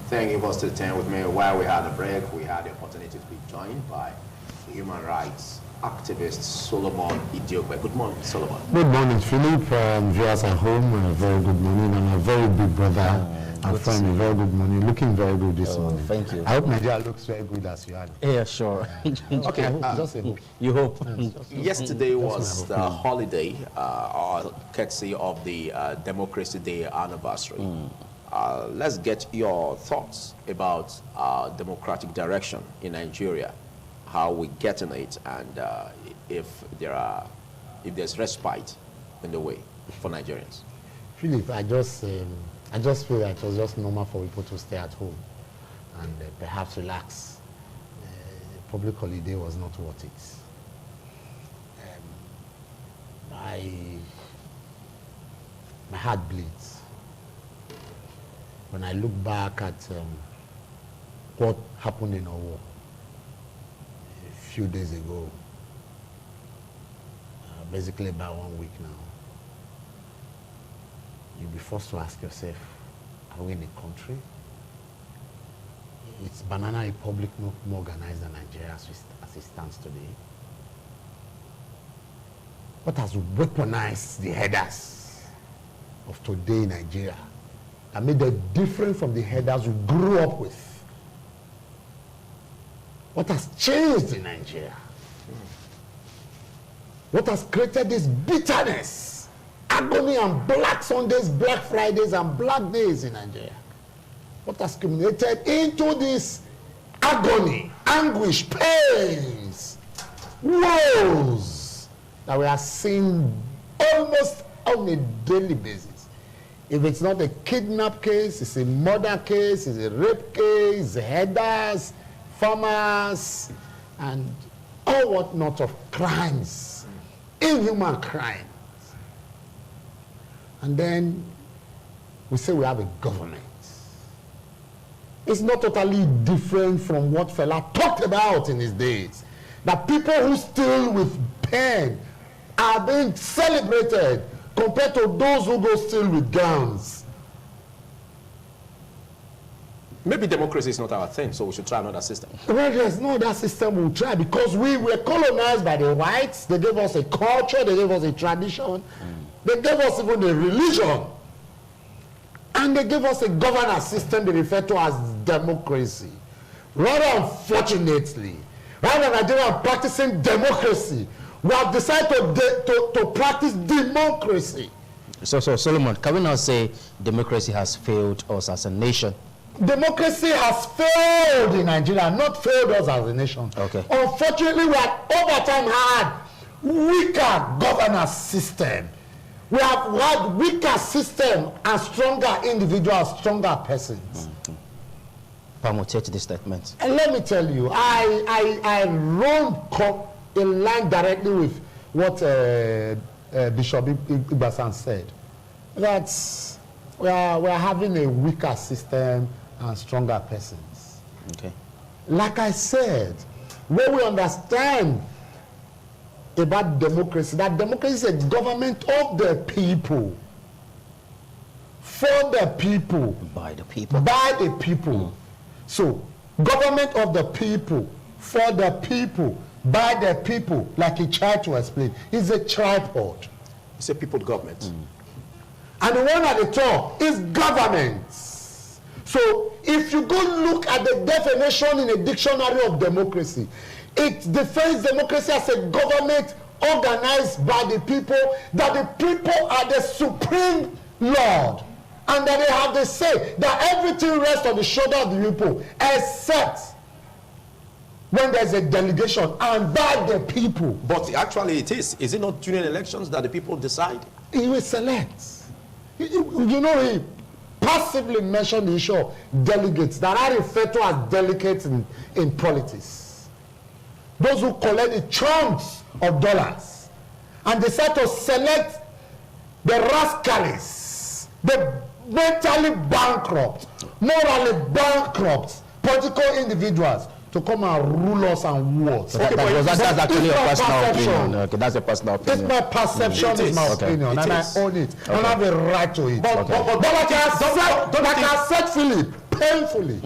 Thank you for staying with me. While we had a break, we had the opportunity to be joined by human rights activist Solomon Idiogbe. Good morning, Solomon. Good morning, Philip. Viewers at home, a very good morning, and a very big brother and friend, a very good morning. Looking very good this morning. Thank you. I hope Nigeria looks very good as you had. Yeah, sure. Okay. Just a hope. You hope. Yesterday was the holiday, courtesy of the Democracy Day anniversary. Let's get your thoughts about democratic direction in Nigeria, how we get in it, and if there's respite in the way for Nigerians. Philip, I just feel that it was just normal for people to stay at home and perhaps relax. Public holiday was not worth it. My heart bleeds when I look back at what happened in our war a few days ago, basically about 1 week now. You'll be forced to ask yourself, are we in a country? It's Banana Republic not more organized than Nigeria as it stands today. What has weaponized the headers of today in Nigeria that made them different from the headers we grew up with? What has changed in Nigeria? What has created this bitterness, agony, and Black Sundays, Black Fridays, and Black Days in Nigeria? What has culminated into this agony, anguish, pains, woes that we are seeing almost on a daily basis? If it's not a kidnap case, it's a murder case, it's a rape case, headers, farmers, and all whatnot of crimes, inhuman crimes. And then we say we have a government. It's not totally different from what Fela talked about in his days. That people who steal with pen are being celebrated compared to those who go steal with guns. Maybe democracy is not our thing, so we should try another system. Well, there's no other system we'll try because we were colonized by the whites. They gave us a culture, they gave us a tradition, they gave us even a religion. And they gave us a governance system they refer to as democracy. Rather unfortunately, rather than Nigeria practicing democracy, we have decided to practice democracy. So Solomon, can we now say democracy has failed us as a nation? Democracy has failed in Nigeria, not failed us as a nation. Okay. Unfortunately, we have over time had weaker governance system. We have had weaker system and stronger individuals, stronger persons. Permutate the statement. And let me tell you, I wrote in line directly with what Bishop Ibasan said, that we are having a weaker system and stronger persons. Okay. Like I said, when we understand about democracy, that democracy is a government of the people, for the people, By the people. by the people. So, government of the people, for the people, by the people, like he tried to explain, is a tripod. It's a people government. And the one at the top is governance. So if you go look at the definition in a dictionary of democracy, it defines democracy as a government organized by the people, that the people are the supreme lord, and that they have the say, that everything rests on the shoulder of the people, except when there's a delegation and by the people. But actually it is. Is it not during elections that the people decide? He will select. You know, he passively mentioned the issue of delegates that are referred to as delegates in politics. Those who collect the chunks of dollars and decide to select the rascals, the mentally bankrupt, morally bankrupt political individuals to come and rule us and rule us. That's actually a personal opinion. Okay, that's a personal opinion. It's my perception, it's my opinion, and I own it, and I have a right to it. But like I said, Philip, painfully.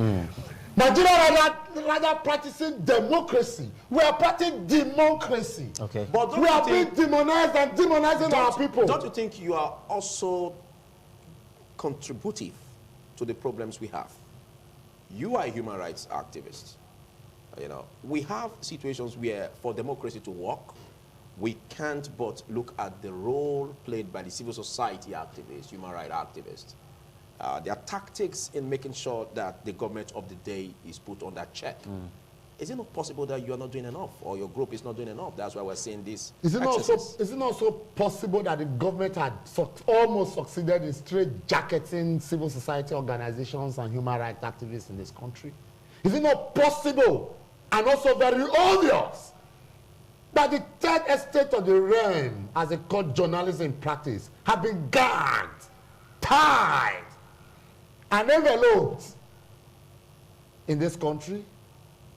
Nigeria rather practicing democracy. We are practicing democracy. Okay. But we are being demonized and demonizing our people. Don't you think you are also contributive to the problems we have? You are a human rights activist. You know, we have situations where for democracy to work, we can't but look at the role played by the civil society activists, human rights activists. Their tactics in making sure that the government of the day is put under check. Is it not possible that you are not doing enough, or your group is not doing enough? That's why we're seeing this. Is it not so possible that the government had almost succeeded in straight-jacketing civil society organizations and human rights activists in this country? Is it not possible and also very obvious that the third estate of the realm, as they call journalism practice, have been gagged, tied, and enveloped in this country?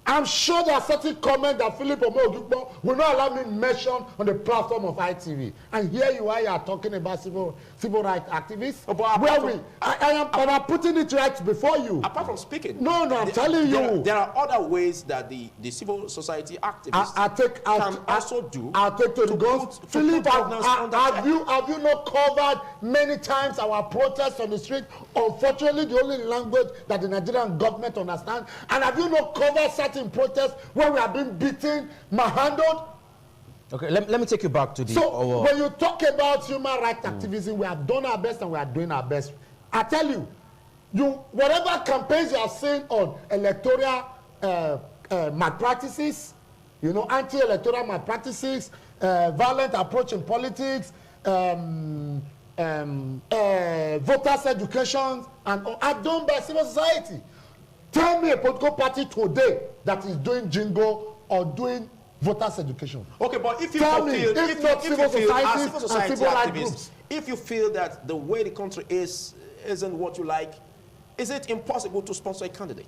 I'm sure there are certain comments that Philip Omo will not allow me to mention on the platform of ITV. And here you are talking about civil rights activists. I'm putting it right before you. Apart from speaking, I'm telling you. There are other ways that the civil society activists can also do. I'll take to the guns. Philip, have you not covered many times our protests on the street? Unfortunately, the only language that the Nigerian government understands. And have you not covered certain protests where we have been beaten, manhandled? Okay, let me take you back to the... So, when you talk about human rights activism, we have done our best and we are doing our best. I tell you, whatever campaigns you have seen on electoral malpractices, anti-electoral malpractices, violent approach in politics, voters' education, and are done by civil society. Tell me a political party today that is doing jingo or doing voters' education. Okay, but if you if you feel that the way the country isn't what you like, is it impossible to sponsor a candidate?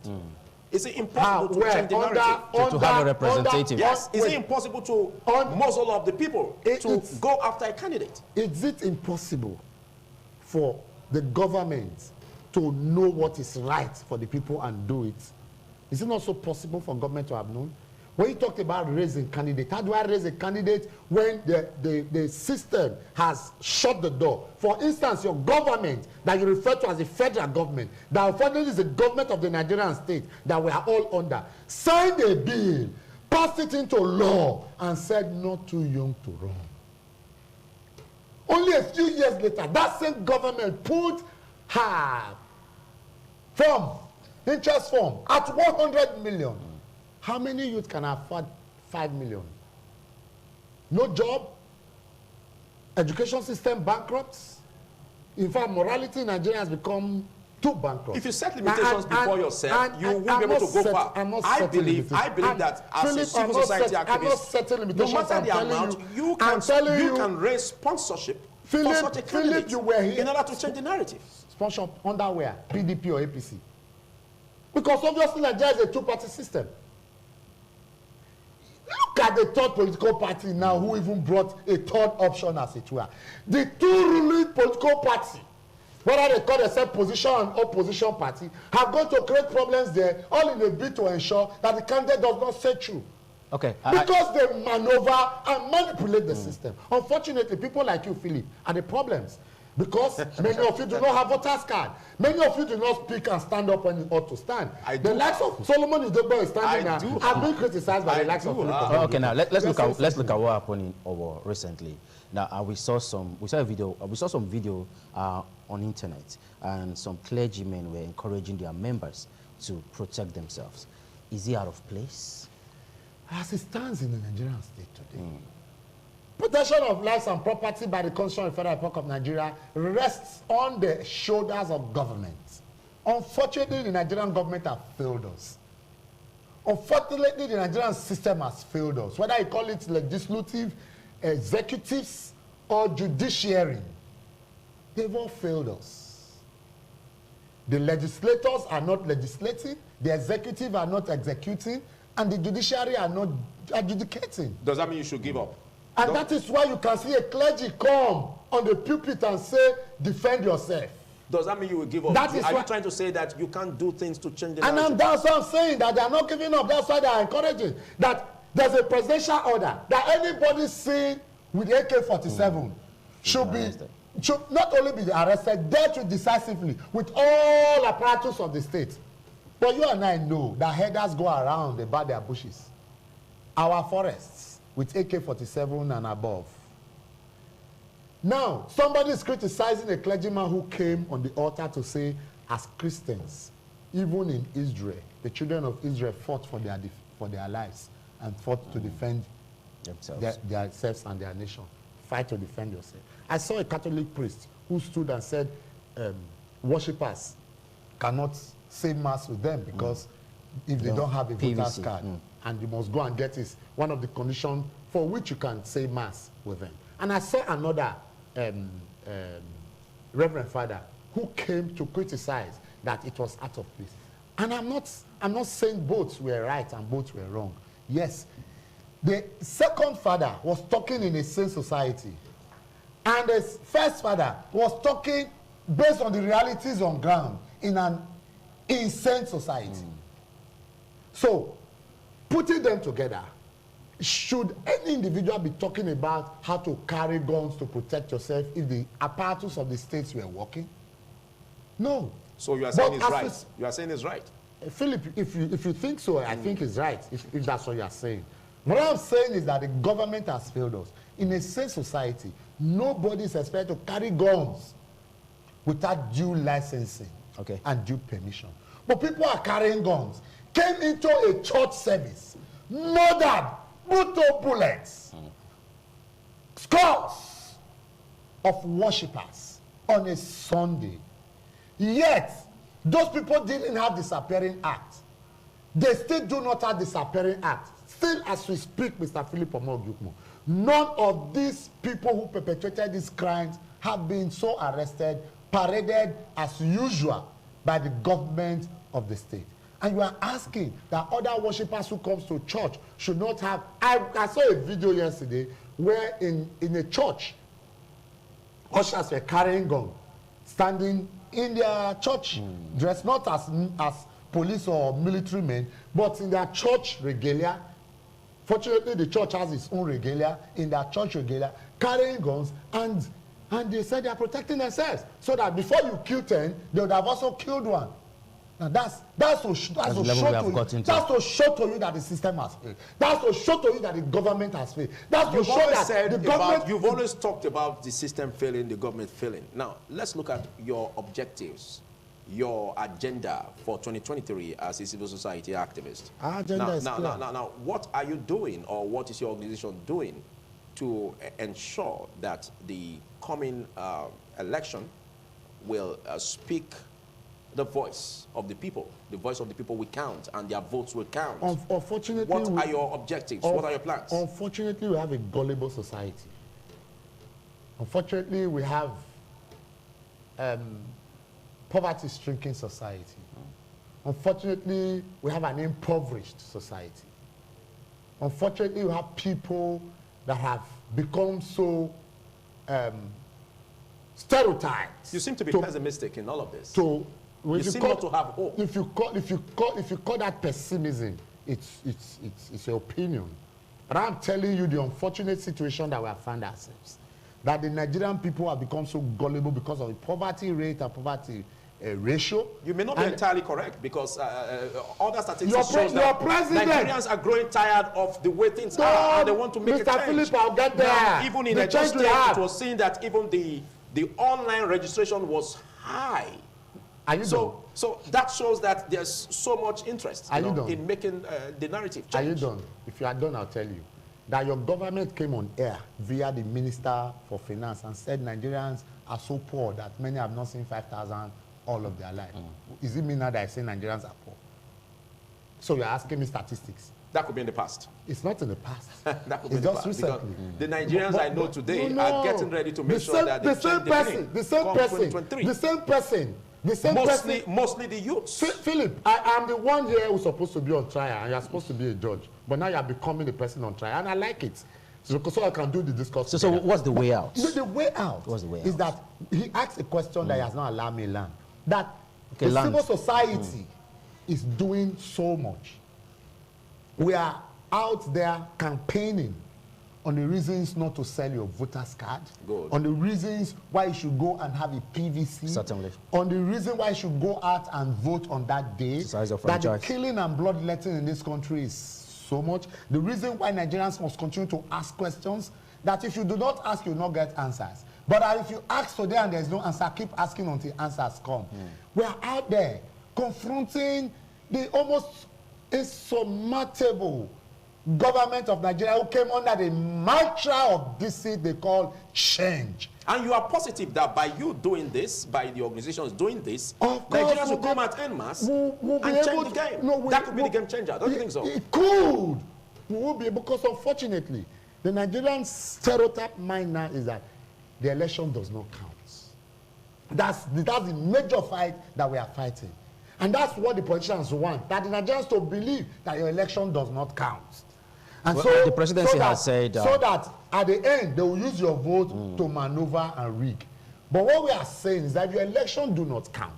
Is it impossible to change the narrative? To have a representative? Yes. Is it impossible to muzzle up the people to go after a candidate? Is it impossible for the government to know what is right for the people and do it? Is it not so possible for government to have known? When you talked about raising candidate, how do I raise a candidate when the system has shut the door? For instance, your government that you refer to as the federal government, that unfortunately is the government of the Nigerian state that we are all under, signed a bill, passed it into law, and said not too young to run. Only a few years later, that same government put her interest form at 100 million. How many youth can afford 5 million? No job, education system bankrupt. In fact, morality in Nigeria has become too bankrupt. If you set limitations before yourself, you won't be able to go far. I believe that as a civil society activist, no matter the amount, you can raise sponsorship for such a candidate in order to change the narrative. Sponsor under where? PDP or APC? Because obviously Nigeria is a two-party system. Look at the third political party now who even brought a third option as it were. The two ruling political parties, whether they call themselves position and opposition party, have gone to create problems there, all in a bid to ensure that the candidate does not say true. Okay. Because they maneuver and manipulate the system. Unfortunately, people like you, Philip, are the problems. Because many of you do not have voters card. Many of you do not speak and stand up when you ought to stand. The likes of Solomon Idogbo is standing now. I've been criticized by the likes of Philip. Okay, now let's look at what happened in Owo recently. Now we saw some video on internet, and some clergymen were encouraging their members to protect themselves. Is it out of place? As it stands in the Nigerian state today, protection of lives and property by the Constitution of the Federal Republic of Nigeria rests on the shoulders of government. Unfortunately, the Nigerian government has failed us. Unfortunately, the Nigerian system has failed us. Whether you call it legislative, executives, or judiciary, they've all failed us. The legislators are not legislating, the executive are not executing, and the judiciary are not adjudicating. Does that mean you should give up? And that is why you can see a clergy come on the pulpit and say, defend yourself. Does that mean you will give up? That is Are you why, trying to say that you can't do things to change the and narrative? that's what I'm saying, that they are not giving up. That's why they are encouraging. That there's a presidential order that anybody seen with AK-47 should not only be arrested, dealt with decisively with all apparatus of the state. But you and I know that headers go around about their bushes. Our forests with AK-47 and above. Now, somebody is criticizing a clergyman who came on the altar to say, as Christians, even in Israel, the children of Israel fought for their lives and fought to defend themselves and their nation. Fight to defend yourself. I saw a Catholic priest who stood and said, worshippers cannot say mass with them because if they don't have a voter's card, and you must go and get is one of the conditions for which you can say mass with them. And I saw another Reverend Father who came to criticize that it was out of place. And I'm not saying both were right and both were wrong. Yes, the second father was talking in a sane society, and the first father was talking based on the realities on ground in an insane society. So, putting them together, should any individual be talking about how to carry guns to protect yourself if the apparatus of the states were working? No. So you are saying it's right. You are saying it's right. Philip, if you think so, I think it's right, if that's what you are saying. What I'm saying is that the government has failed us. In a safe society, nobody is expected to carry guns without due licensing and due permission. But people are carrying guns. Came into a church service, murdered, brutal bullets, scores of worshippers on a Sunday. Yet, those people didn't have disappearing act. They still do not have disappearing act. Still, as we speak, Mr. Philip Omogukmo, none of these people who perpetrated these crimes have been so arrested, paraded as usual by the government of the state. And you are asking that other worshippers who comes to church should not have... I saw a video yesterday where in a church, ushers were carrying guns, standing in their church dress, not as police or military men, but in their church regalia. Fortunately, the church has its own regalia, in their church regalia, carrying guns, and they said they are protecting themselves, so that before you kill 10, they would have also killed one. Now that's to show to you that the system has failed. That's to show to you that the government has failed. That's to show that the government... You've always talked about the system failing, the government failing. Now, let's look at your objectives, your agenda for 2023 as a civil society activist. Our agenda is clear. Now, what are you doing, or what is your organization doing to ensure that the coming election will speak the voice of the people? The voice of the people will count, and their votes will count. Unfortunately, what are your objectives? What are your plans? Unfortunately, we have a gullible society. Unfortunately, we have poverty-stricken society. Unfortunately, we have an impoverished society. Unfortunately, we have people that have become so stereotyped. You seem to be pessimistic in all of this. You seem not to have hope. If you call that pessimism, it's your opinion. But I'm telling you the unfortunate situation that we have found ourselves. That the Nigerian people have become so gullible because of the poverty rate and poverty ratio. You may not be entirely correct, because other statistics show that Nigerians are growing tired of the way things are, and they want to make a change. Mr. Philip, I'll get there. Now, even in Edo State, it was seen that even the online registration was high. So that shows that there's so much interest in making the narrative change. Are you done? If you are done, I'll tell you that your government came on air via the Minister for Finance and said Nigerians are so poor that many have not seen 5,000 all of their life. Is it me now that I say Nigerians are poor? So you're asking me statistics. That could be in the past. It's not in the past. That could be it's in the just past. recently. The Nigerians I know today are getting ready to make sure that the same person, mostly the youths. Philip, I am the one here who's supposed to be on trial, and you're supposed to be a judge. But now you're becoming the person on trial, and I like it. so I can do the discourse. So what's the way out? The way out What's the way is out? that he asked a question that he has not allowed me to learn. That Okay, the civil society is doing so much. We are out there campaigning on the reasons not to sell your voter's card, Good. on the reasons why you should go and have a PVC, Certainly. on the reason why you should go out and vote on that day, Exercise your that the franchise. killing and bloodletting in this country is so much. The reason why Nigerians must continue to ask questions, that if you do not ask, you will not get answers. But if you ask today and there's no answer, keep asking until answers come. We are out there confronting the almost insurmountable government of Nigeria who came under the mantra of this seat they call change. And you are positive that by you doing this, by the organizations doing this, Of course, Nigerians will come out en masse we'll be and able change the to- game. no, That could be the game changer. Don't you think so? It could. We will be, because unfortunately, the Nigerian stereotype mind now is that the election does not count. That's the major fight that we are fighting. And that's what the politicians want, that the Nigerians to believe that your election does not count. And Well, the presidency has said... so that at the end, they will use your vote to maneuver and rig. But what we are saying is that your election do not count.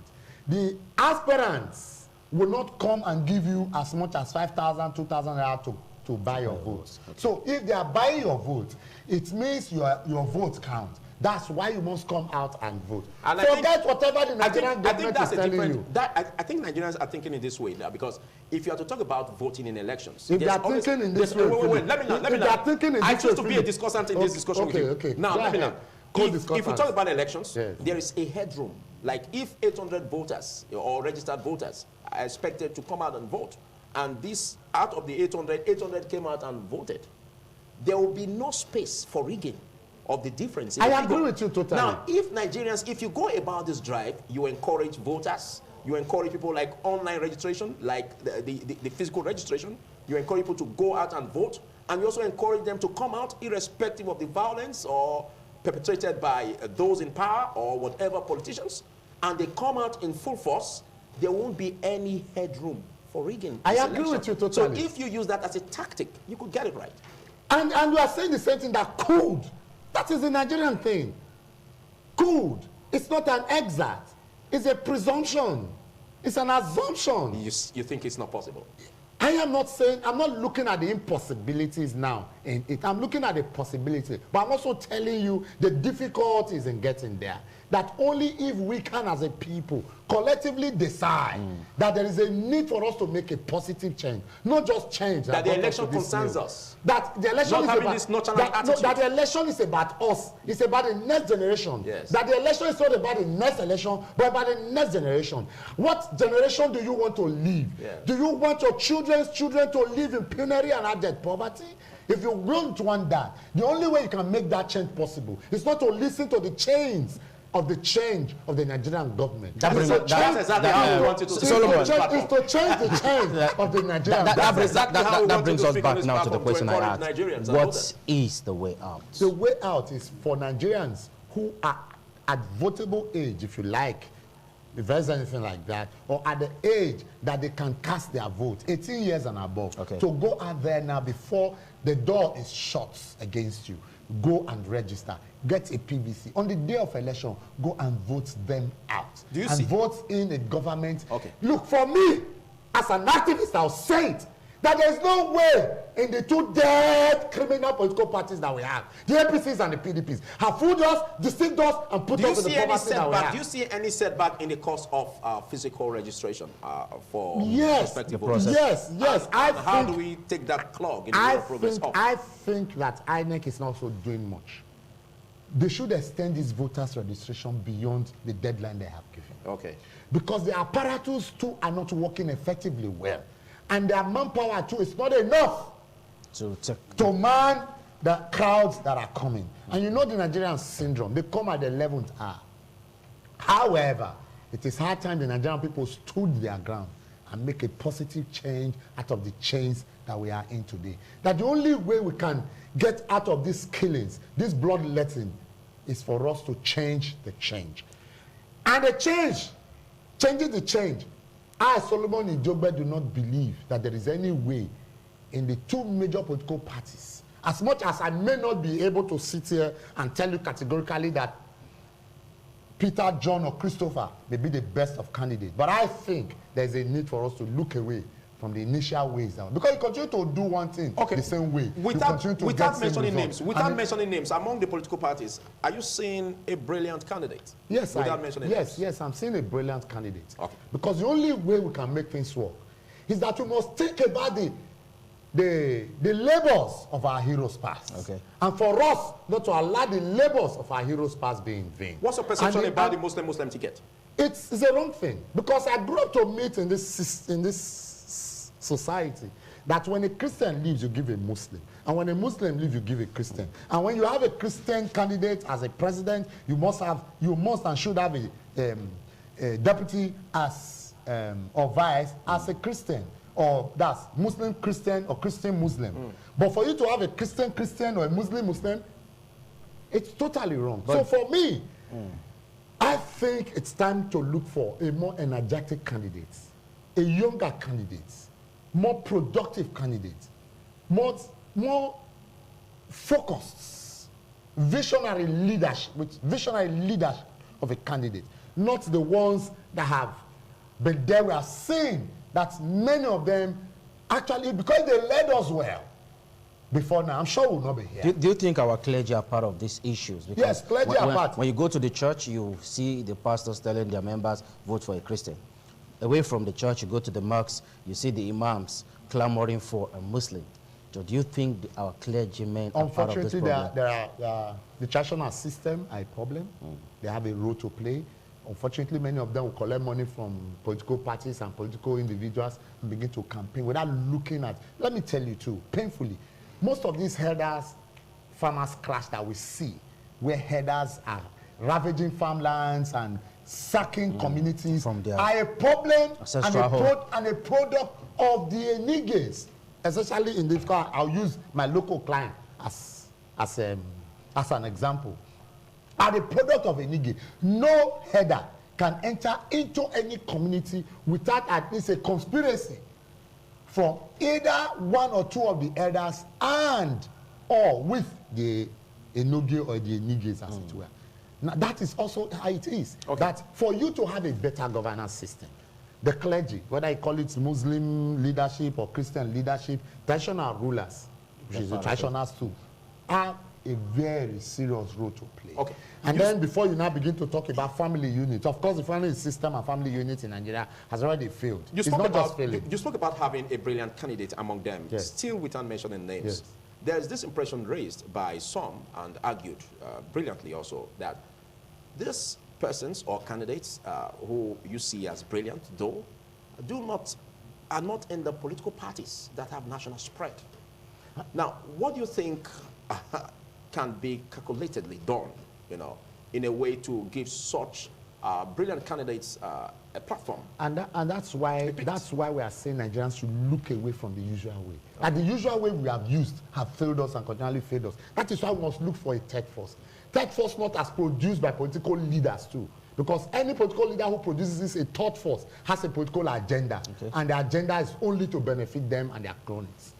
The aspirants will not come and give you as much as 5,000, 2,000 naira to buy your vote. Okay. So if they are buying your vote, it means your vote counts. That's why you must come out and vote. And forget whatever the Nigerian government is telling you. I think Nigerians are thinking in this way now, because if you are to talk about voting in elections, if they are thinking in this way, wait, let me learn. I choose to be a discussant in this discussion with you. Okay. Now let me learn. If you talk about elections, yes, there is a headroom. Like if 800 voters or registered voters are expected to come out and vote, and this out of the 800 came out and voted, there will be no space for rigging of the difference. I agree with you totally. Now, if Nigerians, if you go about this drive, you encourage voters, you encourage people like online registration, like the physical registration, you encourage people to go out and vote, and you also encourage them to come out irrespective of the violence or perpetrated by those in power or whatever politicians, and they come out in full force, there won't be any headroom for rigging. I agree with you totally. So if you use that as a tactic, you could get it right. And you are saying the same thing, that could. That is the Nigerian thing. Could. It's not an exact. It's a presumption. It's an assumption. You think it's not possible? I am not saying, I'm not looking at the impossibilities now. I'm looking at the possibility. But I'm also telling you the difficulties in getting there. That only if we can, as a people, collectively decide that there is a need for us to make a positive change, not just change. That the election concerns us. That the election not is about this nonchalant attitude. that the election is about us. It's about the next generation. Yes. That the election is not about the next election, but about the next generation. What generation do you want to leave? Yeah. Do you want your children's children to live in penury and abject poverty? If you don't want that, the only way you can make that change possible is not to listen to the change of the Nigerian government. That's exactly how we want it to Solomon. Is to change the change of the Nigerian government. That brings us back now to the question I asked. What is the way out? The way out is for Nigerians who are at votable age, if you like, if there's anything like that, or at the age that they can cast their vote, 18 years and above, to go out there now before the door is shut against you. Go and register. Get a PVC. On the day of election, go and vote them out. Do you and see? Vote in a government. Okay. Look, for me, as an activist, I'll say it, that there's no way in the two dead criminal political parties that we have, the APCs and the PDPs, have fooled us, deceived us, and put us in the poverty that we have. Do you see any setback in the cost of physical registration for prospective voters? Yes. How do we take that clog in the progress off? I think that INEC is not also doing much. They should extend this voters registration beyond the deadline they have given. Okay. Because the apparatus too are not working effectively well. And their manpower too is not enough to man the crowds that are coming. And you know the Nigerian syndrome, they come at the 11th hour. However, it is high time the Nigerian people stood their ground and make a positive change out of the chains that we are in today. That the only way we can get out of these killings, this bloodletting, is for us to change the change. And the change, changing the change, I, Solomon Ijogbe, do not believe that there is any way in the two major political parties As much as I may not be able to sit here and tell you categorically that Peter, John, or Christopher may be the best of candidates, but I think there's a need for us to look away from the initial ways down, because you continue to do one thing the same way. Without mentioning names, among the political parties, are you seeing a brilliant candidate? Yes, yes, I'm seeing a brilliant candidate. Okay. Because the only way we can make things work is that we must think about the labors of our heroes past. Okay. And for us not to allow the labors of our heroes past be in vain. What's your perception about the Muslim ticket? It's a wrong thing, because I grew up to meet in this society that when a Christian leaves, you give a Muslim, and when a Muslim leaves, you give a Christian. And when you have a Christian candidate as a president, you must and should have a deputy as or vice as a Christian, or that's Muslim Christian or Christian Muslim. But for you to have a Christian Christian or a Muslim Muslim, it's totally wrong. So for me, I think it's time to look for a more energetic candidate, a younger candidate, more productive candidate, more focused, visionary leadership of a candidate, not the ones that have been there. We are seeing that many of them actually, because they led us well before now, I'm sure we'll not be here. Do you think our clergy are part of these issues? Because yes, clergy are part. When you go to the church, you see the pastors telling their members, vote for a Christian. Away from the church, you go to the mosques, you see the imams clamoring for a Muslim. So do you think our clergymen are part of this problem? Unfortunately, the traditional system are a problem. They have a role to play. Unfortunately, many of them will collect money from political parties and political individuals and begin to campaign without looking at, let me tell you too, painfully, most of these herders, farmers crash that we see, where herders are ravaging farmlands and sacking communities, are a problem and a product of the Eniges, especially in this car. I'll use my local client as an example. Are the product of Enige. No herder can enter into any community without at least a conspiracy from either one or two of the elders or with the Enoge or the Eniges, as it were. Now, that is also how it is. Okay. That for you to have a better governance system, the clergy, whether you call it Muslim leadership or Christian leadership, traditional rulers, which is the traditionals too, have a very serious role to play. Okay. And then before you now begin to talk about family units, of course the family system and family units in Nigeria has already failed. You spoke about having a brilliant candidate among them, still without mentioning names. Yes. There's this impression raised by some and argued brilliantly also that these persons or candidates who you see as brilliant, though, are not in the political parties that have national spread. Now, what do you think can be calculatedly done, in a way to give such brilliant candidates a platform? And that's why we are saying Nigerians should look away from the usual way. And the usual way we have used have failed us and continually failed us. That is why we must look for a third force. Third force not as produced by political leaders too. Because any political leader who produces a third force has a political agenda. Okay. And the agenda is only to benefit them and their cronies.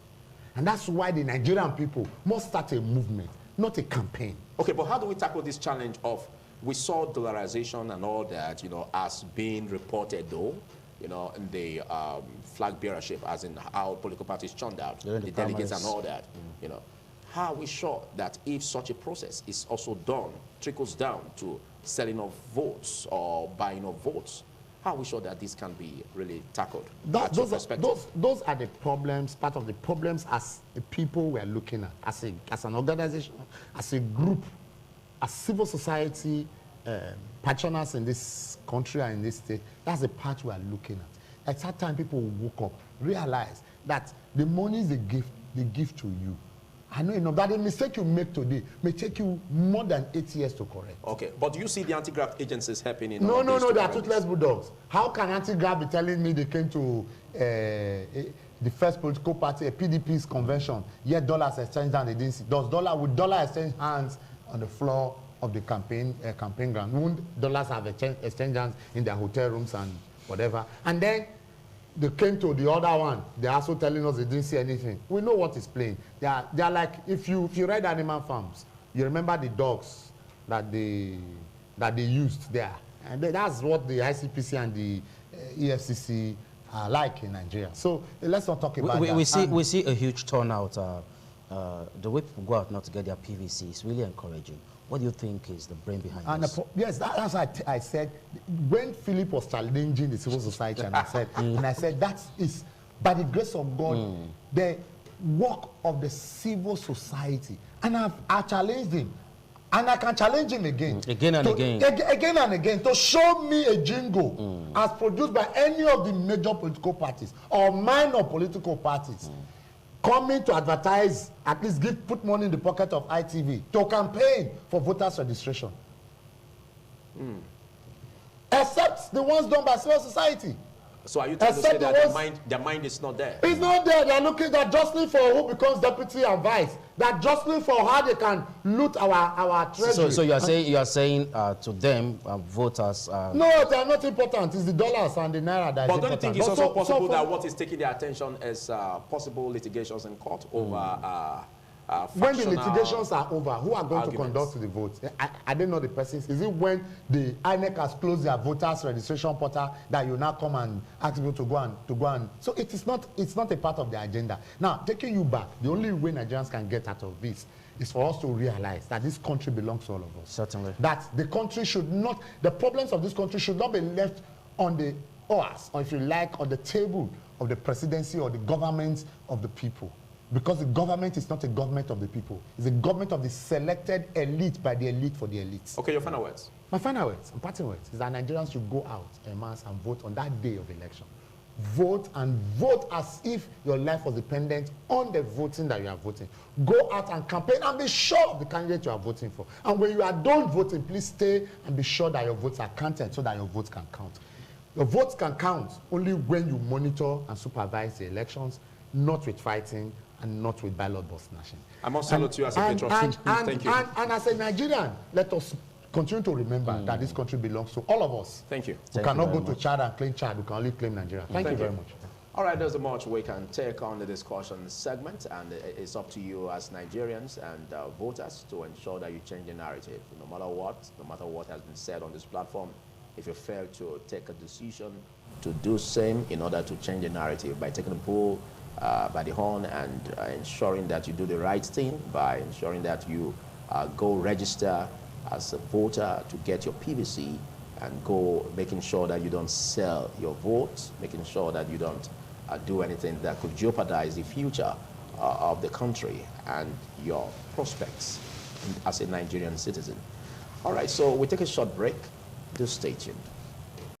And that's why the Nigerian people must start a movement, not a campaign. Okay, but how do we tackle this challenge of, we saw dollarization and all that, as being reported though, in the flag bearership, as in how political parties churned out, the delegates and all that, How are we sure that if such a process is also done, trickles down to selling of votes or buying of votes, how are we sure that this can be really tackled? Those are the problems, part of the problems as a people we're looking at, as an organization, as a group, as civil society, patroners in this country and in this state. That's the part we are looking at. At that time, people woke up, realize that the monies they give to you, I know that the mistake you make today may take you more than 8 years to correct. Okay, but do you see the anti-graft agencies helping in? No, they are toothless bulldogs. How can anti-graft be telling me they came to the first political party, a PDP's convention, yet dollars exchanged and they didn't see? With dollar exchange hands on the floor of the campaign ground? Won't dollars have exchanged hands in their hotel rooms and whatever? And then they came to the other one. They're also telling us they didn't see anything. We know what is playing. They are like, if you read Animal Farms, you remember the dogs that they used there, and that's what the ICPC and the EFCC are like in Nigeria. So let's not talk about that. We see a huge turnout. The way people go out now to get their PVC is really encouraging. What do you think is the brain behind this? Yes, that's why I said, when Philip was challenging the civil society, and I said that is, by the grace of God, the work of the civil society. And I challenged him, and I can challenge him again. Again and again, to show me a jingle as produced by any of the major political parties or minor political parties. Coming to advertise, at least put money in the pocket of ITV to campaign for voters registration. Except the ones done by civil society. So are you trying to say that their mind is not there? It's not there. They're looking, they're jostling for who becomes deputy and vice. They're jostling for how they can loot our treasury. So you are saying to them, voters... No, they are not important. It's the dollars and the naira that is important. But don't you think it's also possible that what is taking their attention is possible litigations in court over... when the litigations are over, who are going to conduct the votes? I don't know the persons. Is it when the INEC has closed their voters registration portal that you now come and ask people to go and so it's not a part of the agenda. Now, taking you back, the only way Nigerians can get out of this is for us to realize that this country belongs to all of us. Certainly. That the country should not, the problems of this country should not be left on the OAS, or if you like, on the table of the presidency or the government of the people. Because the government is not a government of the people. It's a government of the selected elite by the elite for the elites. Okay, your final words. My final words, and parting words, is that Nigerians should go out en masse and vote on that day of election. Vote, and vote as if your life was dependent on the voting that you are voting. Go out and campaign and be sure of the candidate you are voting for. And when you are done voting, please stay and be sure that your votes are counted so that your votes can count. Your votes can count only when you monitor and supervise the elections, not with fighting and not with ballot box snatching. I must salute you as a patron. Thank you. And as a Nigerian, let us continue to remember that this country belongs to all of us. Thank you. We cannot go to Chad and claim Chad. We can only claim Nigeria. Thank you very much. All right, there's much we can take on the discussion segment, and it's up to you as Nigerians and voters to ensure that you change the narrative. No matter what has been said on this platform, if you fail to take a decision to do same in order to change the narrative by taking the bull by the horn and ensuring that you do the right thing, by ensuring that you go register as a voter to get your PVC, and go making sure that you don't sell your vote, making sure that you don't do anything that could jeopardize the future of the country and your prospects as a Nigerian citizen. All right, so we take a short break. Do stay tuned.